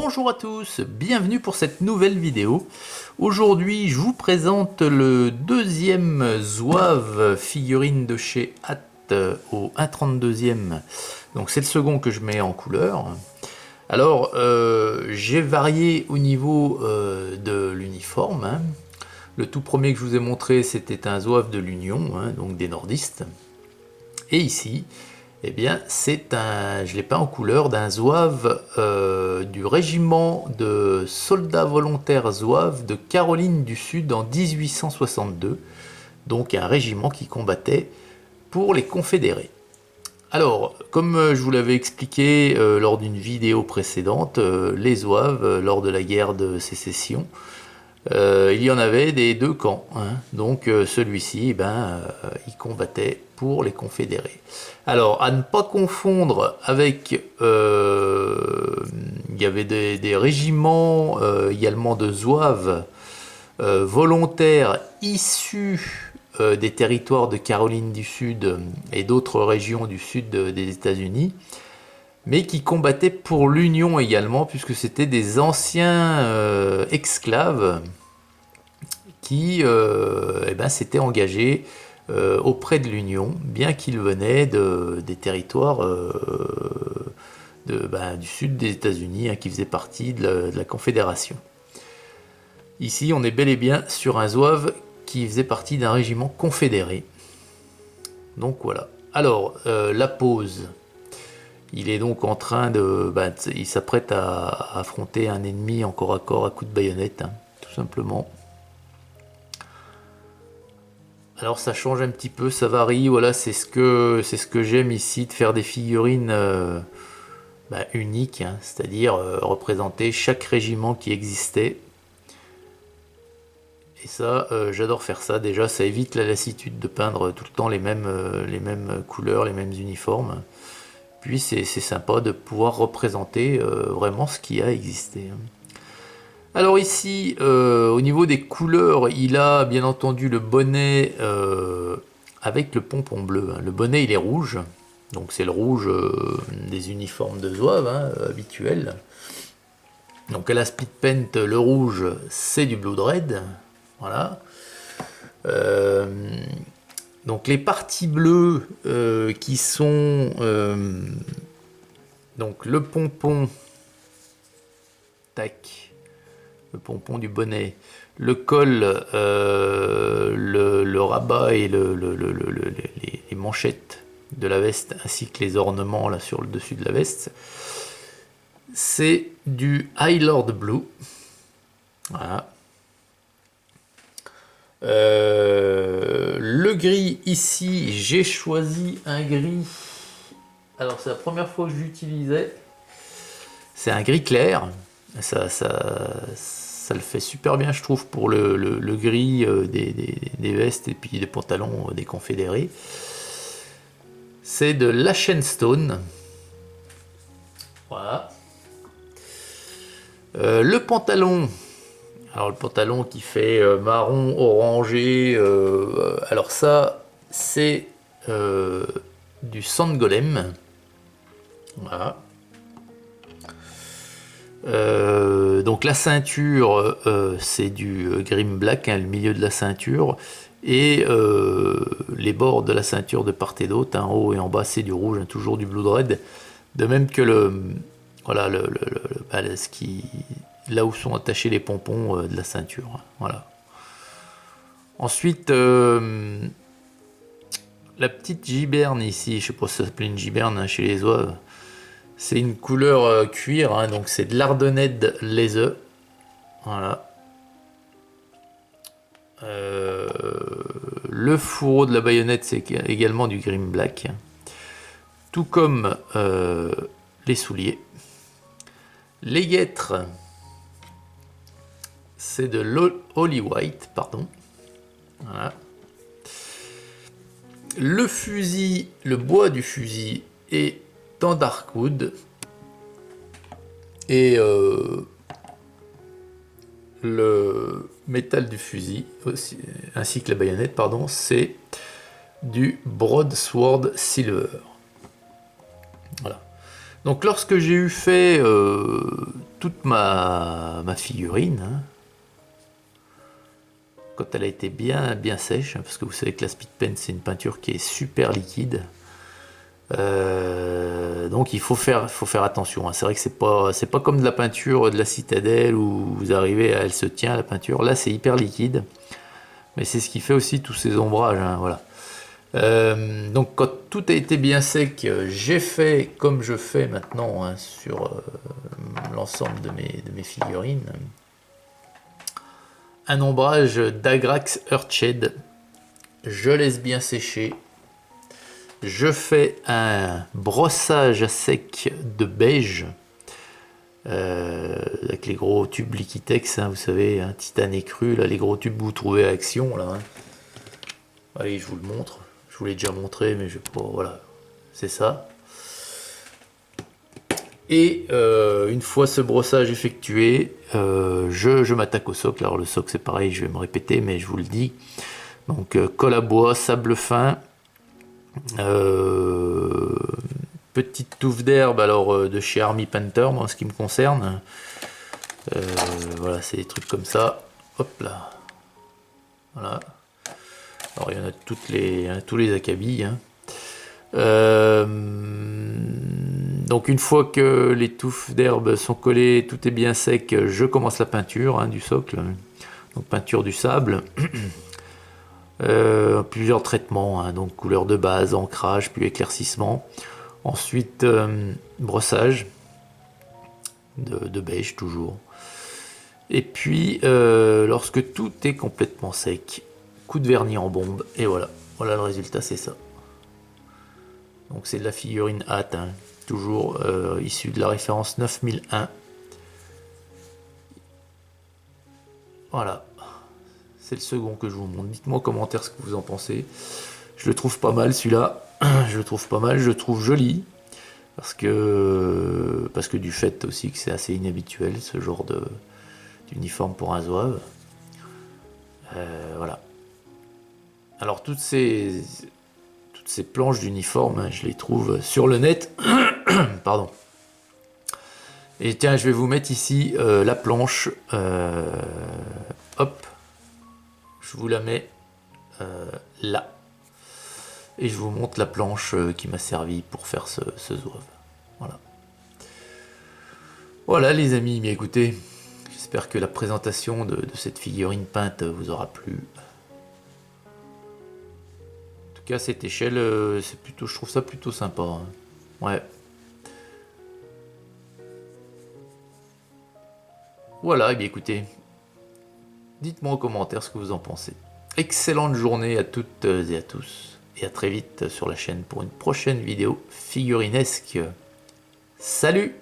Bonjour à tous, bienvenue pour cette nouvelle vidéo. Aujourd'hui, je vous présente le deuxième zouave figurine de chez Hatt au 1/32e. Donc c'est le second que je mets en couleur. Alors, j'ai varié au niveau de l'uniforme. Le tout premier que je vous ai montré, c'était un zouave de l'Union, donc des nordistes. Et ici, eh bien, je l'ai peint en couleur d'un zouave du régiment de soldats volontaires zouaves de Caroline du Sud en 1862. Donc un régiment qui combattait pour les confédérés. Alors, comme je vous l'avais expliqué lors d'une vidéo précédente, les zouaves, lors de la guerre de sécession, il y en avait des deux camps. Donc celui-ci, il combattait pour les confédérés. Alors, à ne pas confondre avec... il y avait des régiments également de zouaves volontaires issus des territoires de Caroline du Sud et d'autres régions du sud des États-Unis, mais qui combattaient pour l'Union également, puisque c'était des anciens esclaves qui s'étaient engagés auprès de l'Union, bien qu'ils venaient des territoires du sud des États-Unis, qui faisaient partie de la Confédération. Ici, on est bel et bien sur un zouave qui faisait partie d'un régiment confédéré. Donc voilà. Alors, la pose. Il est donc en train de... il s'apprête à affronter un ennemi en corps à corps à coups de baïonnette, tout simplement. Alors ça change un petit peu, ça varie, voilà, c'est ce que j'aime ici, de faire des figurines uniques, c'est-à-dire représenter chaque régiment qui existait. Et ça, j'adore faire ça, déjà ça évite la lassitude de peindre tout le temps les mêmes couleurs, les mêmes uniformes. Puis c'est sympa de pouvoir représenter vraiment ce qui a existé. Alors ici, au niveau des couleurs, il a bien entendu le bonnet avec le pompon bleu. Le bonnet, il est rouge, donc c'est le rouge des uniformes de zouave habituels. Donc à la split paint, le rouge, c'est du Blood Red. Voilà. Donc les parties bleues qui sont donc le pompon, tac, le pompon du bonnet, le col, le rabat et les manchettes de la veste, ainsi que les ornements là sur le dessus de la veste, c'est du High Lord Blue. Voilà. Le gris ici, j'ai choisi un gris. Alors c'est la première fois que je l'utilisais. C'est un gris clair. Ça le fait super bien, je trouve, pour le gris des vestes et puis des pantalons des confédérés. C'est de l'Ashenstone. Voilà. Le pantalon. Alors le pantalon qui fait marron orangé. Alors ça, c'est du Sand Golem. Voilà. Donc la ceinture, c'est du Grim Black, le milieu de la ceinture, et les bords de la ceinture de part et d'autre, en haut et en bas, c'est du rouge, toujours du Blood Red, de même que là où sont attachés les pompons de la ceinture. Voilà. Ensuite, la petite giberne ici, je sais pas si ça s'appelle une giberne chez les zouaves. C'est une couleur cuir, donc c'est de l'Ardenned Leather. Voilà. Le fourreau de la baïonnette, c'est également du Grim Black. Tout comme les souliers. Les guêtres, c'est de l'Holy White, pardon. Voilà. Le fusil, le bois du fusil est en Darkwood. Et le métal du fusil, aussi, ainsi que la baïonnette, pardon, c'est du Broadsword Silver. Voilà. Donc lorsque j'ai eu fait toute ma figurine, hein, quand elle a été bien sèche, hein, parce que vous savez que la speed paint c'est une peinture qui est super liquide. Donc il faut faire attention, hein. C'est vrai que c'est pas comme de la peinture de la citadelle où vous arrivez, elle se tient la peinture. Là c'est hyper liquide, mais c'est ce qui fait aussi tous ces ombrages, hein, voilà. Donc quand tout a été bien sec, j'ai fait comme je fais maintenant, hein, sur l'ensemble de mes figurines, un ombrage d'Agrax Earthshade. Je laisse bien sécher. Je fais un brossage à sec de beige, avec les gros tubes Liquitex, hein, vous savez, hein, titane écru, là, les gros tubes que vous trouvez à Action, là, hein. Allez, je vous le montre. Je vous l'ai déjà montré, mais je vais pas. Voilà, c'est ça. Et une fois ce brossage effectué, je m'attaque au socle. Alors le socle c'est pareil, je vais me répéter, mais je vous le dis. Donc colle à bois, sable fin, petite touffe d'herbe, alors de chez Army Painter, moi en ce qui me concerne. Voilà, c'est des trucs comme ça. Hop là. Voilà. Alors il y en a de tous les acabits, hein. Donc une fois que les touffes d'herbe sont collées, tout est bien sec, je commence la peinture, hein, du socle. Donc peinture du sable. Plusieurs traitements, hein, donc couleur de base, ancrage, puis éclaircissement. Ensuite brossage de beige toujours. Et puis lorsque tout est complètement sec, coup de vernis en bombe, et voilà. Voilà le résultat, c'est ça. Donc c'est de la figurine hâte, hein, toujours issue de la référence 9001. Voilà, c'est le second que je vous montre. Dites-moi en commentaire ce que vous en pensez. Je le trouve pas mal celui-là. Je le trouve pas mal, je le trouve joli. Parce que du fait aussi que c'est assez inhabituel ce genre d'uniforme pour un zouave. Voilà. Alors toutes ces planches d'uniforme, hein, je les trouve sur le net. Pardon. Et tiens, je vais vous mettre ici la planche. Hop. Je vous la mets là. Et je vous montre la planche qui m'a servi pour faire ce zouave. Voilà. Voilà les amis, bien écoutez. J'espère que la présentation de cette figurine peinte vous aura plu. En tout cas, à cette échelle, je trouve ça plutôt sympa, hein. Ouais. Voilà, et bien écoutez, dites-moi en commentaire ce que vous en pensez. Excellente journée à toutes et à tous, et à très vite sur la chaîne pour une prochaine vidéo figurinesque. Salut!